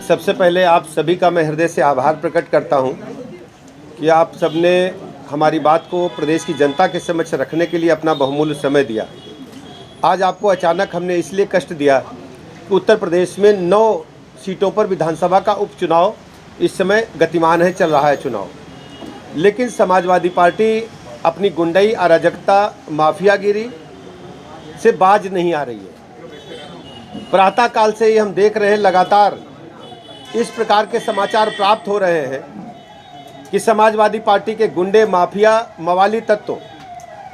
सबसे पहले आप सभी का मैं हृदय से आभार प्रकट करता हूं कि आप सबने हमारी बात को प्रदेश की जनता के समक्ष रखने के लिए अपना बहुमूल्य समय दिया। आज आपको अचानक हमने इसलिए कष्ट दिया कि उत्तर प्रदेश में 9 सीटों पर विधानसभा का उपचुनाव इस समय गतिमान है, चल रहा है चुनाव। लेकिन समाजवादी पार्टी अपनी गुंडई, अराजकता, माफियागिरी से बाज नहीं आ रही है। प्रातःकाल से ही हम देख रहे हैं, लगातार इस प्रकार के समाचार प्राप्त हो रहे हैं कि समाजवादी पार्टी के गुंडे, माफिया, मवाली तत्व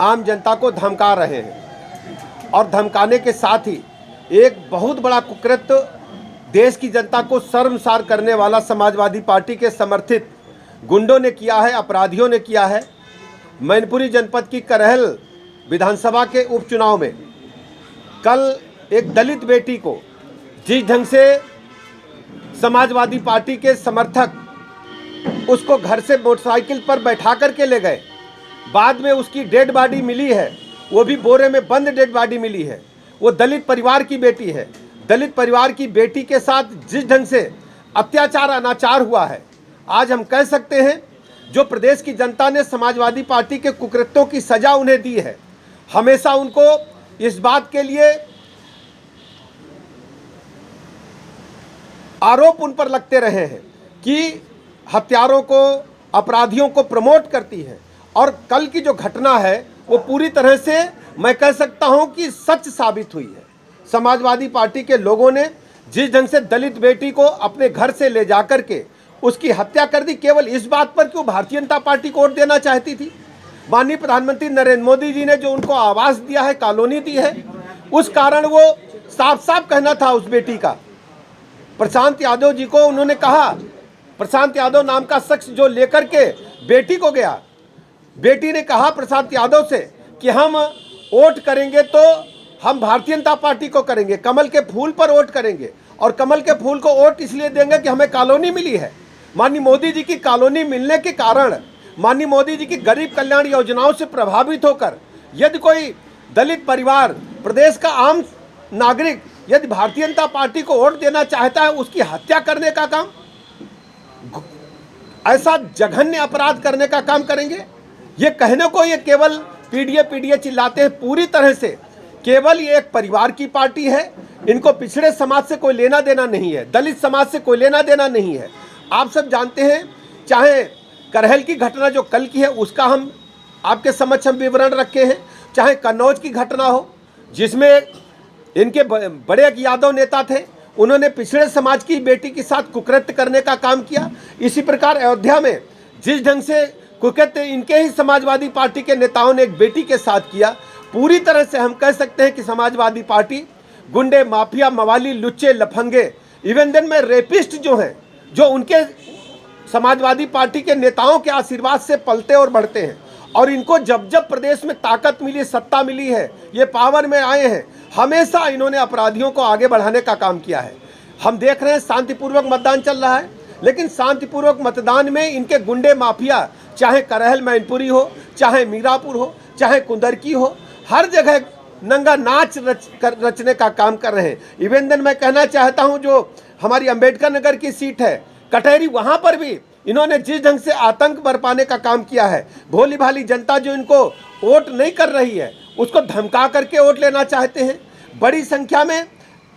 आम जनता को धमका रहे हैं और धमकाने के साथ ही एक बहुत बड़ा कुकृत्य देश की जनता को शर्मसार करने वाला समाजवादी पार्टी के समर्थित गुंडों ने किया है, अपराधियों ने किया है। मैनपुरी जनपद की करहल विधानसभा के उपचुनाव में कल एक दलित बेटी को जिस ढंग से समाजवादी पार्टी के समर्थक उसको घर से मोटरसाइकिल पर बैठा करके ले गए, बाद में उसकी डेड बॉडी मिली है, वो भी बोरे में बंद डेड बॉडी मिली है। वो दलित परिवार की बेटी है। दलित परिवार की बेटी के साथ जिस ढंग से अत्याचार, अनाचार हुआ है, आज हम कह सकते हैं जो प्रदेश की जनता ने समाजवादी पार्टी के कुकृत्यों की सजा उन्हें दी है, हमेशा उनको इस बात के लिए आरोप उन पर लगते रहे हैं कि हत्यारों को, अपराधियों को प्रमोट करती है। और कल की जो घटना है वो पूरी तरह से मैं कह सकता हूं कि सच साबित हुई है। समाजवादी पार्टी के लोगों ने जिस ढंग से दलित बेटी को अपने घर से ले जाकर के उसकी हत्या कर दी, केवल इस बात पर कि वो भारतीय जनता पार्टी को वोट देना चाहती थी। माननीय प्रधानमंत्री नरेंद्र मोदी जी ने जो उनको आवास दिया है, कॉलोनी दी है, उस कारण वो साफ साफ कहना था उस बेटी का। प्रशांत यादव जी को उन्होंने कहा, प्रशांत यादव नाम का शख्स जो लेकर के बेटी को गया, बेटी ने कहा प्रशांत यादव से कि हम वोट करेंगे तो हम भारतीय जनता पार्टी को करेंगे, कमल के फूल पर वोट करेंगे और कमल के फूल को वोट इसलिए देंगे कि हमें कॉलोनी मिली है। माननीय मोदी जी की कॉलोनी मिलने के कारण, माननीय मोदी जी की गरीब कल्याण योजनाओं से प्रभावित होकर यदि कोई दलित परिवार, प्रदेश का आम नागरिक यदि भारतीय जनता पार्टी को वोट देना चाहता है, उसकी हत्या करने का काम, ऐसा जघन्य अपराध करने का काम करेंगे। ये कहने को ये केवल पीडीए चिल्लाते हैं, पूरी तरह से केवल ये एक परिवार की पार्टी है। इनको पिछड़े समाज से कोई लेना देना नहीं है, दलित समाज से कोई लेना देना नहीं है। आप सब जानते हैं, चाहे करहल की घटना जो कल की है उसका हम आपके समक्ष हम विवरण रखे हैं, चाहे कन्नौज की घटना हो जिसमें इनके बड़े एक यादव नेता थे, उन्होंने पिछड़े समाज की बेटी के साथ कुकृत्य करने का काम किया। इसी प्रकार अयोध्या में जिस ढंग से कुकृत्य इनके ही समाजवादी पार्टी के नेताओं ने एक बेटी के साथ किया, पूरी तरह से हम कह सकते हैं कि समाजवादी पार्टी गुंडे, माफिया, मवाली, लुच्चे, लफंगे, इवन देन में रेपिस्ट जो हैं, जो उनके समाजवादी पार्टी के नेताओं के आशीर्वाद से पलते और बढ़ते हैं। और इनको जब जब प्रदेश में ताकत मिली, सत्ता मिली है, ये पावर में आए हैं, हमेशा इन्होंने अपराधियों को आगे बढ़ाने का काम किया है। हम देख रहे हैं शांतिपूर्वक मतदान चल रहा है, लेकिन शांतिपूर्वक मतदान में इनके गुंडे, माफिया, चाहे करहल मैनपुरी हो, चाहे मीरापुर हो, चाहे कुंदरकी हो, हर जगह नंगा नाच रचने का काम कर रहे हैं। इवन देन मैं कहना चाहता हूं, जो हमारी अंबेडकर नगर की सीट है कटहरी, वहां पर भी इन्होंने जिस ढंग से आतंक बरपाने का काम किया है, भोली भाली जनता जो इनको वोट नहीं कर रही है उसको धमका करके वोट लेना चाहते हैं। बड़ी संख्या में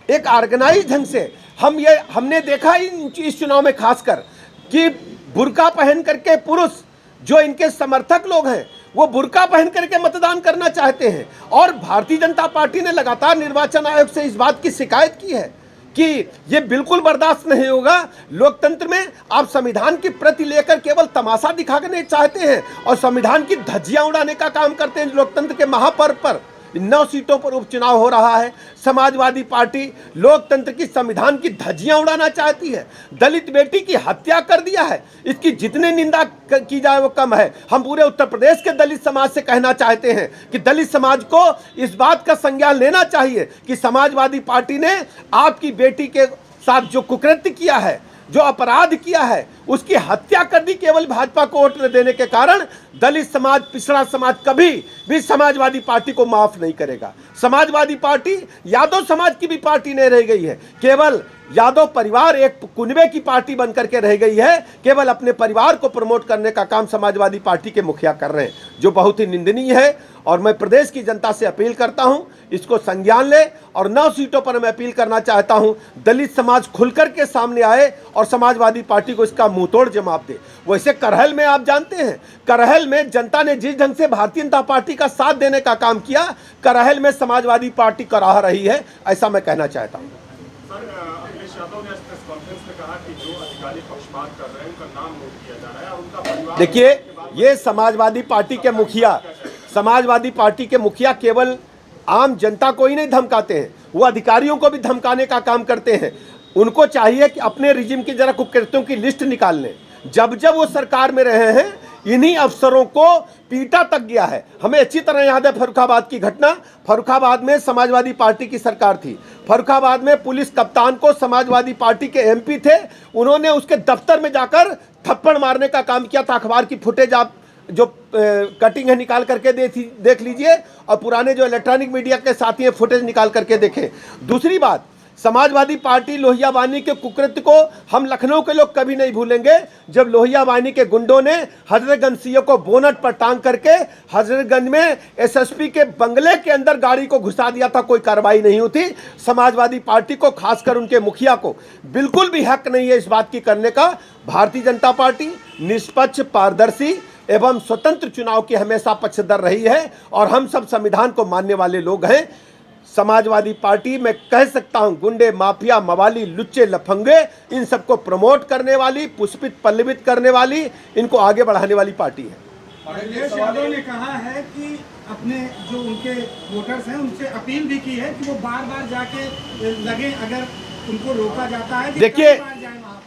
एक ऑर्गेनाइज ढंग से हमने देखा इस चुनाव में खासकर कि बुर्का पहन करके पुरुष जो इनके समर्थक लोग हैं वो बुर्का पहन करके मतदान करना चाहते हैं। और भारतीय जनता पार्टी ने लगातार निर्वाचन आयोग से इस बात की शिकायत की है कि ये बिल्कुल बर्दाश्त नहीं होगा। लोकतंत्र में आप संविधान की प्रति लेकर केवल तमाशा दिखाने चाहते हैं और संविधान की धज्जियां उड़ाने का काम करते हैं। लोकतंत्र के महापर्व पर 9 सीटों पर उपचुनाव हो रहा है, समाजवादी पार्टी लोकतंत्र की, संविधान की धज्जियां उड़ाना चाहती है। दलित बेटी की हत्या कर दिया है, इसकी जितने निंदा की जाए वो कम है। हम पूरे उत्तर प्रदेश के दलित समाज से कहना चाहते हैं कि दलित समाज को इस बात का संज्ञान लेना चाहिए कि समाजवादी पार्टी ने आपकी बेटी के साथ जो कुकृत्य किया है, जो अपराध किया है, उसकी हत्या कर दी केवल भाजपा को वोट न देने के कारण। दलित समाज, पिछड़ा समाज कभी भी समाजवादी पार्टी को माफ नहीं करेगा। समाजवादी पार्टी यादव समाज की भी पार्टी नहीं रह गई है, केवल यादव परिवार एक कुनबे की पार्टी बनकर के रह गई है। केवल अपने परिवार को प्रमोट करने का काम समाजवादी पार्टी के मुखिया कर रहे हैं, जो बहुत ही निंदनीय है। और मैं प्रदेश की जनता से अपील करता हूं, इसको संज्ञान ले। और 9 सीटों पर मैं अपील करना चाहता हूं, दलित समाज खुलकर के सामने आए और समाजवादी पार्टी को इसका मुंहतोड़ जवाब दे। वैसे करहल में आप जानते हैं, करहल में जनता ने जिस ढंग से भारतीय जनता पार्टी का साथ देने का काम किया, करहल में समाजवादी पार्टी कराह रही है, ऐसा मैं कहना चाहता हूं। अखिलेश यादव ने प्रेस कॉन्फ्रेंस में कहा कि जो अधिकारी पक्षपात कर रहे हैं उनका नाम नोट किया जा रहा है और उनका परिवार। देखिए, ये समाजवादी पार्टी के मुखिया केवल आम जनता को ही नहीं धमकाते हैं, वो अधिकारियों को भी धमकाने का काम करते हैं। उनको चाहिए कि अपने रिजिम की जरा कुकृत्यों की लिस्ट निकाल लें। जब जब वो सरकार में रहे हैं, इन्हीं अफसरों को पीटा तक गया है। हमें अच्छी तरह याद है फर्रुखाबाद की घटना। फर्रुखाबाद में समाजवादी पार्टी की सरकार थी। फर्रुखाबाद में पुलिस कप्तान को समाजवादी पार्टी के एमपी थे, उन्होंने उसके दफ्तर में जाकर थप्पड़ मारने का काम किया था। अखबार की फुटेज आप जो कटिंग है निकाल करके देख लीजिए, और पुराने जो इलेक्ट्रॉनिक मीडिया के साथी हैं फुटेज निकाल करके देखें। दूसरी बात, समाजवादी पार्टी लोहिया वानी के कुकृत्य को हम लखनऊ के लोग कभी नहीं भूलेंगे। जब लोहिया वानी के गुंडों ने हजरतगंज सीओ को बोनट पर टांग करके हजरतगंज में एसएसपी के बंगले के अंदर गाड़ी को घुसा दिया था, कोई कार्रवाई नहीं होती। समाजवादी पार्टी को, खासकर उनके मुखिया को, बिल्कुल भी हक नहीं है इस बात की करने का। भारतीय जनता पार्टी निष्पक्ष, पारदर्शी एवं स्वतंत्र चुनाव की हमेशा पक्षधर रही है, और हम सब संविधान को मानने वाले लोग हैं। समाजवादी पार्टी मैं कह सकता हूं, गुंडे, माफिया, मवाली, लुच्चे, लफंगे, इन सबको प्रमोट करने वाली, पुष्पित पल्लवित करने वाली, इनको आगे बढ़ाने वाली पार्टी है। अखिलेश यादव ने कहा है कि अपने जो उनके वोटर्स हैं उनसे अपील भी की है कि वो बार बार जाके लगे, अगर उनको रोका जाता है। देखिए,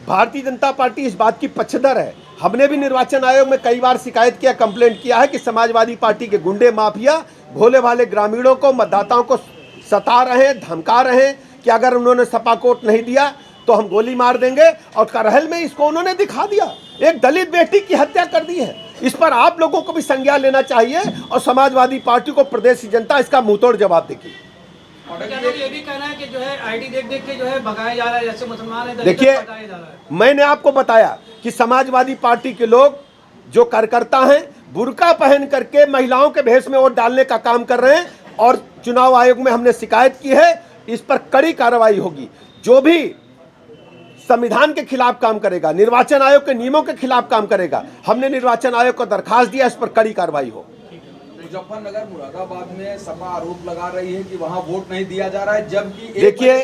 भारतीय जनता पार्टी इस बात की पक्षधर है। हमने भी निर्वाचन आयोग में कई बार शिकायत किया, कंप्लेंट किया है कि समाजवादी पार्टी के गुंडे, माफिया भोले भाले ग्रामीणों को, मतदाताओं को सता रहे हैं, धमका रहे हैं कि अगर उन्होंने सपा कोट नहीं दिया तो हम गोली मार देंगे। और करहल में इसको उन्होंने दिखा दिया, एक दलित बेटी की हत्या कर दी है। इस पर आप लोगों को भी संज्ञान लेना चाहिए, और समाजवादी पार्टी को प्रदेश की जनता इसका मुंहतोड़ जवाब देगी। ये भी कहना है कि जो है आईडी देख देख के जो है भगाया जा रहा है, जैसे मुसलमान है। देखिए, मैंने आपको बताया कि समाजवादी पार्टी के लोग जो कार्यकर्ता हैं, बुर्का पहन करके महिलाओं के भेष में वोट डालने का काम कर रहे हैं, और चुनाव आयोग में हमने शिकायत की है। इस पर कड़ी कार्रवाई होगी। जो भी संविधान के खिलाफ काम करेगा, निर्वाचन आयोग के नियमों के खिलाफ काम करेगा, हमने निर्वाचन आयोग को दरखास्त दिया, इस पर कड़ी कार्रवाई हो। मुजफ्फरनगर, मुरादाबाद में सपा आरोप लगा रही है कि वहां वोट नहीं दिया जा रहा है, जबकि देखिए,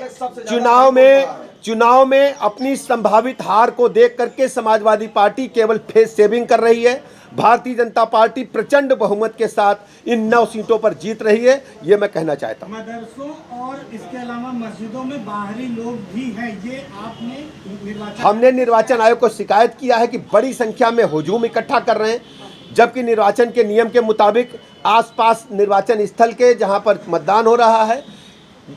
चुनाव में अपनी संभावित हार को देख करके समाजवादी पार्टी केवल फेस सेविंग कर रही है। भारतीय जनता पार्टी प्रचंड बहुमत के साथ इन 9 सीटों पर जीत रही है, ये मैं कहना चाहता हूँ। मदरसों और इसके अलावा मस्जिदों में बाहरी लोग भी हैं, ये आपने हमने निर्वाचन आयोग को शिकायत किया है कि बड़ी संख्या में हुजूम इकट्ठा कर रहे हैं, जबकि निर्वाचन के नियम के मुताबिक आसपास निर्वाचन स्थल के जहां पर मतदान हो रहा है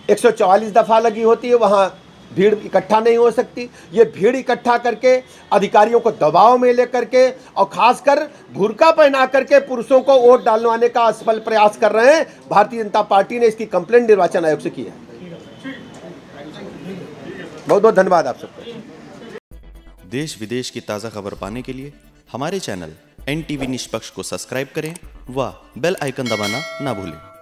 144 दफा लगी होती है, वहां भीड़ इकट्ठा नहीं हो सकती। ये भीड़ इकट्ठा करके अधिकारियों को दबाव में लेकर के, और खासकर बुर्का पहना करके पुरुषों को वोट डालवाने का असफल प्रयास कर रहे हैं। भारतीय जनता पार्टी ने इसकी कंप्लेंट निर्वाचन आयोग से की है। बहुत बहुत धन्यवाद आप सबको। देश विदेश की ताज़ा खबर पाने के लिए हमारे चैनल NTV निष्पक्ष को सब्सक्राइब करें व बेल आइकन दबाना ना भूलें।